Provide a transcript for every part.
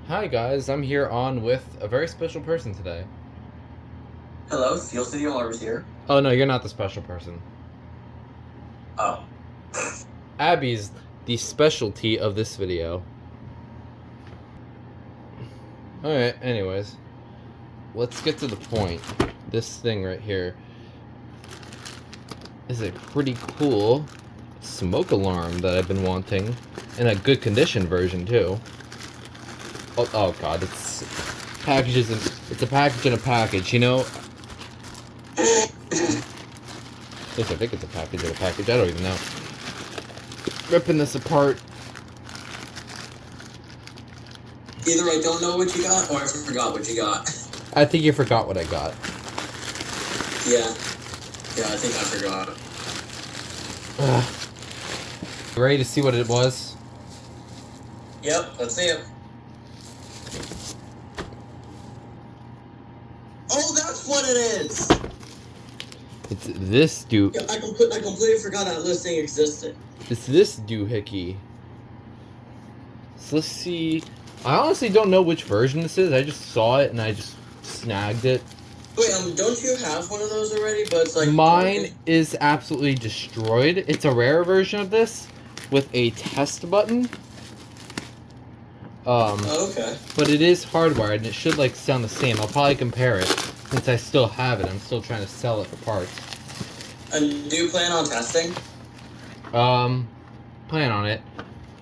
Hi guys, I'm here on with a very special person today. Hello, Steel City Motors here. Oh no, you're not the special person. Oh. Abby's the specialty of this video. Alright, anyways. Let's get to the point. This thing right here is a pretty cool smoke alarm that I've been wanting. In a good condition version too. Oh god, it's packages and it's a package in a package, you know? At least I think it's a package in a package, I don't even know. Ripping this apart. Either I don't know what you got, or I forgot what you got. I think you forgot what I got. Yeah. Yeah, I think I forgot. You ready to see what it was? Yep, let's see it. Oh, that's what it is! It's this dude. Yeah, I completely forgot that listing existed. It's this doohickey. So let's see. I honestly don't know which version this is. I just saw it and I just snagged it. Wait, don't you have one of those already? But it's like mine is absolutely destroyed. It's a rare version of this with a test button. okay. But it is hardwired and it should like sound the same. I'll probably compare it since I still have it. I'm still trying to sell it for parts. And do you plan on testing? Plan on it.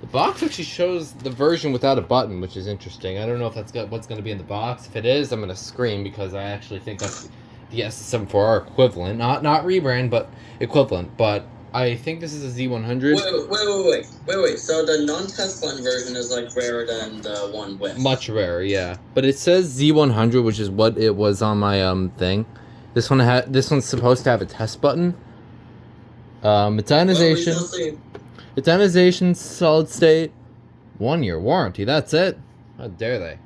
The box actually shows the version without a button, which is interesting. I don't know if that's what's going to be in the box. If it is, I'm going to scream because I actually think that's the S74R equivalent. Not rebrand, but equivalent. But I think this is a Z-100. Wait. So the non-test button version is like rarer than the one with. Much rarer, yeah. But it says Z-100, which is what it was on my thing. This one's supposed to have a test button. Methanization. Methanization, solid state, 1-year warranty. That's it. How dare they?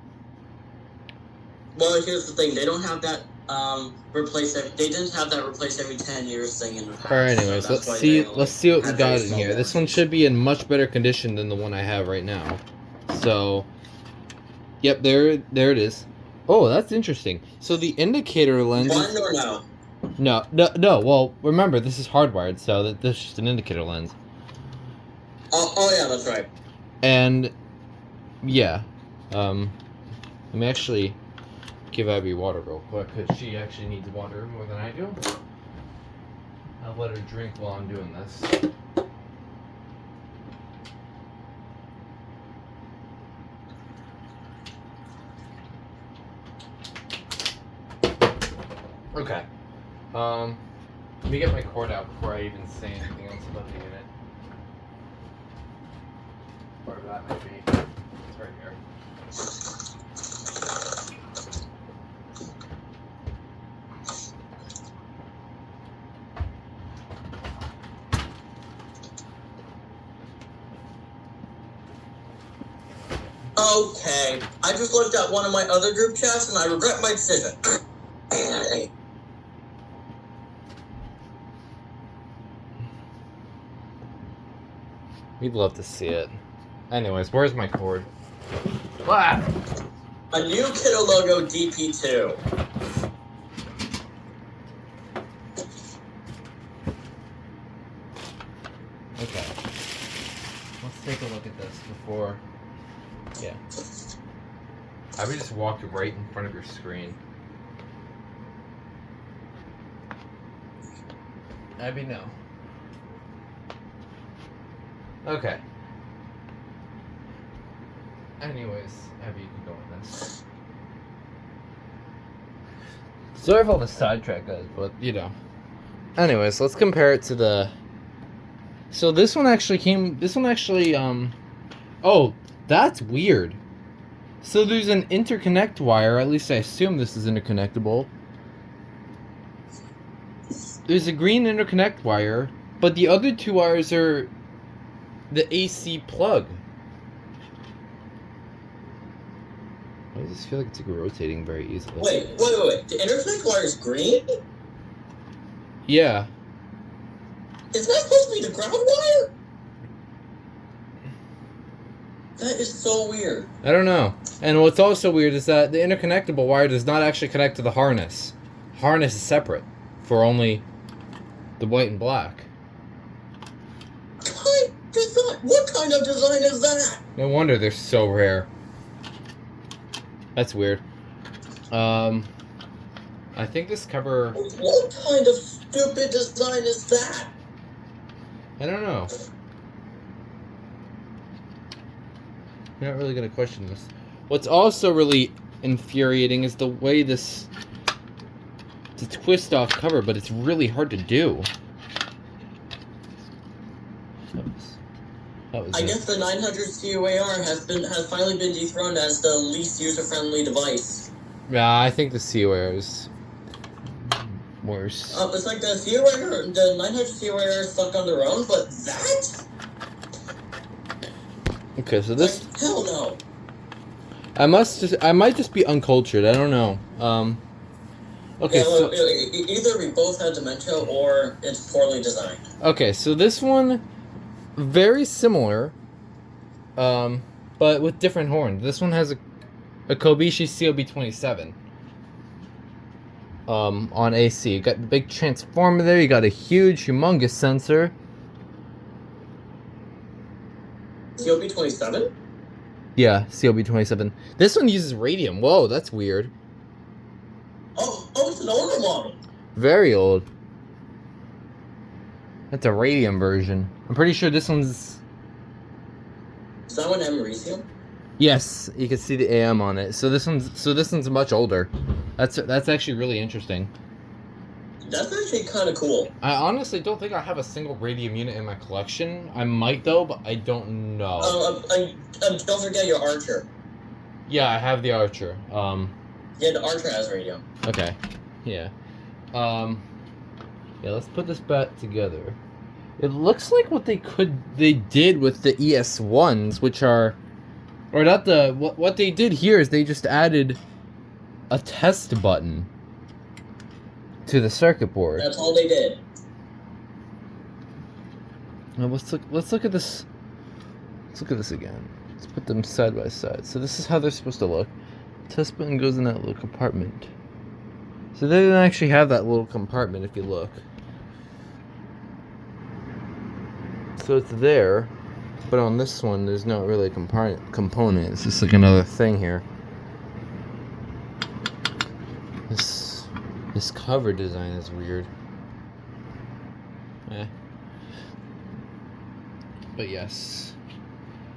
Well, here's the thing. They don't have that They didn't have that replace every 10 years thing in the past. Alright, anyways, so let's see what we got in here. This one should be in much better condition than the one I have right now. So, yep, there it is. Oh, that's interesting. So the indicator lens. One or no? No. Well, remember this is hardwired, so this is just an indicator lens. Oh yeah, that's right. And yeah, let me actually give Abby water real quick because she actually needs water more than I do. I'll let her drink while I'm doing this. Okay. Let me get my cord out before I even say anything else about the unit. Wherever that might be. It's right here. Okay, I just looked at one of my other group chats and I regret my decision. We'd love to see it. Anyways, where's my cord? Ah! A new Kiddo logo DP2. Okay. Let's take a look at this before. Yeah. Abby just walked right in front of your screen. Abby, no. Okay. Anyways, Abby, you can go with this. Sorry for all the sidetrack, guys, but you know. Anyways, let's compare it to the. So this one actually oh, that's weird. So there's an interconnect wire, at least I assume this is interconnectable. There's a green interconnect wire, but the other two wires are the AC plug. Why does this feel like it's rotating very easily? Wait. The interconnect wire is green? Yeah. Is that supposed to be the ground wire? That is so weird. I don't know. And what's also weird is that the interconnectable wire does not actually connect to the harness. Harness is separate for only the white and black. What kind of design is that? No wonder they're so rare. That's weird. I think this cover... What kind of stupid design is that? I don't know. I'm not really going to question this. What's also really infuriating is the way this... It's a twist-off cover, but it's really hard to do. I guess the 900 COAR has finally been dethroned as the least user-friendly device. Yeah, I think the COAR is worse. It's like the COAR, the 900 COAR stuck on their own, but that? Okay, so this... Like, hell no. I might just be uncultured, I don't know. Okay, yeah, so... either we both have dementia or it's poorly designed. Okay, so this one... Very similar, but with different horns. This one has a Kobishi COB27 on AC. You got the big transformer there. You got a huge, humongous sensor. COB27? Yeah, COB27. This one uses radium. Whoa, that's weird. Oh, it's an older model. Very old. That's a radium version. I'm pretty sure this one's... Is that one americium? Yes, you can see the AM on it. So this one's much older. That's actually really interesting. That's actually kind of cool. I honestly don't think I have a single radium unit in my collection. I might though, but I don't know. Don't forget your Archer. Yeah, I have the Archer. Yeah, the Archer has radium. Okay. Yeah. Yeah, let's put this back together. It looks like what they did with the ES1s, which are, or not the, what they did here is they just added a test button to the circuit board. That's all they did. Now let's look at this. Let's look at this again. Let's put them side by side. So this is how they're supposed to look. Test button goes in that little compartment. So they didn't actually have that little compartment if you look. So it's there, but on this one there's not really a component. It's just like another thing here. This cover design is weird. But yes.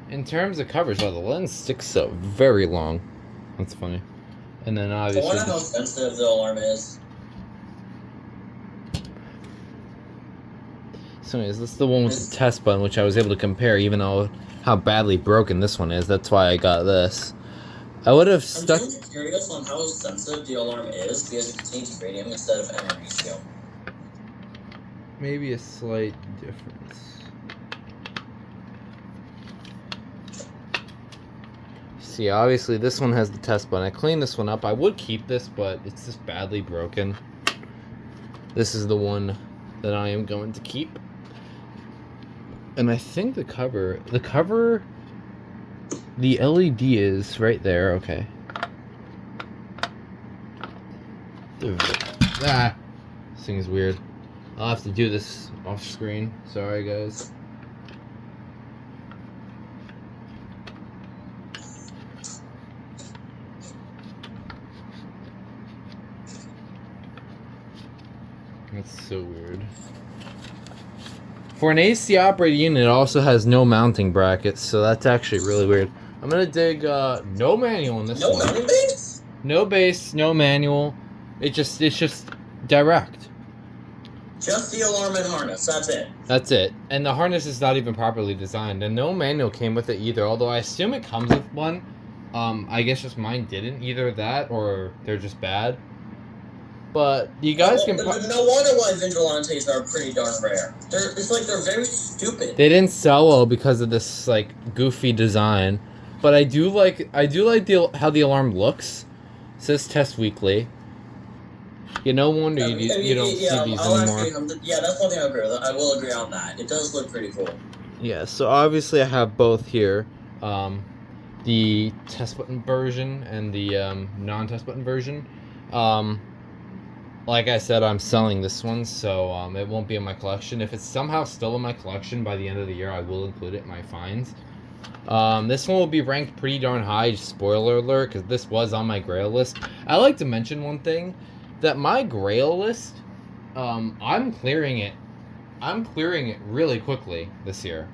In terms of covers, the lens sticks out very long. That's funny. And then obviously... I wonder how sensitive the alarm is. So anyways, this is the one with the test button, which I was able to compare, even though how badly broken this one is. That's why I got this. I would have stuck... I'm really curious on how sensitive the alarm is, because it contains radium instead of americium. Maybe a slight difference. See, obviously this one has the test button. I cleaned this one up. I would keep this, but it's just badly broken. This is the one that I am going to keep. And I think the cover, the LED is right there. Okay. Ah, this thing is weird. I'll have to do this off screen. Sorry, guys. That's so weird. For an AC operated unit, it also has no mounting brackets, so that's actually really weird. I'm gonna dig no manual in this one. No mounting base? No base, no manual. It's just direct. Just the alarm and harness, that's it. That's it. And the harness is not even properly designed, and no manual came with it either, although I assume it comes with one. I guess just mine didn't. Either that or they're just bad. But you guys can... No wonder why Vigilantes are pretty darn rare. It's like they're very stupid. They didn't sell well because of this like goofy design. But I do like how the alarm looks. It says test weekly. No wonder you don't see these anymore. Yeah, that's one thing I agree with. I will agree on that. It does look pretty cool. Yeah, so obviously I have both here. the test button version and the non-test button version. Like I said, I'm selling this one, so it won't be in my collection. If it's somehow still in my collection by the end of the year, I will include it in my finds. This one will be ranked pretty darn high, spoiler alert, because this was on my grail list. I like to mention one thing, that my grail list, I'm clearing it really quickly this year.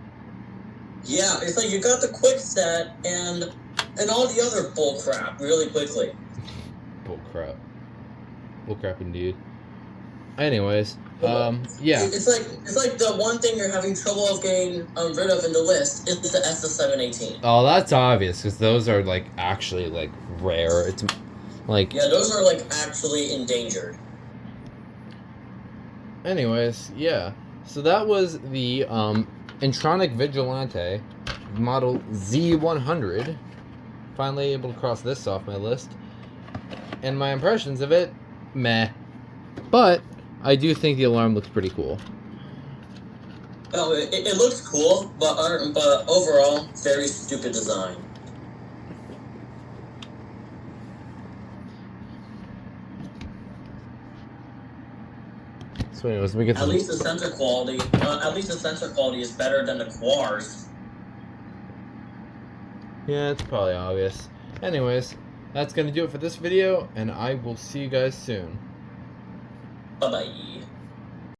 Yeah, it's like you got the quick set and all the other bull crap really quickly. Bull crap indeed. Anyways, yeah. It's like the one thing you're having trouble of getting rid of in the list is the SS718. Oh, that's obvious, because those are, like, actually, like, rare. It's, like... Yeah, those are, like, actually endangered. Anyways, yeah. So that was the, Entronic Vigilante model Z-100. Finally able to cross this off my list. And my impressions of it, meh. But I do think the alarm looks pretty cool. Oh, it looks cool, but overall, very stupid design. So anyways, we get at least the sensor quality is better than the Quar's. Yeah, it's probably obvious. Anyways, that's gonna do it for this video, and I will see you guys soon. Bye-bye.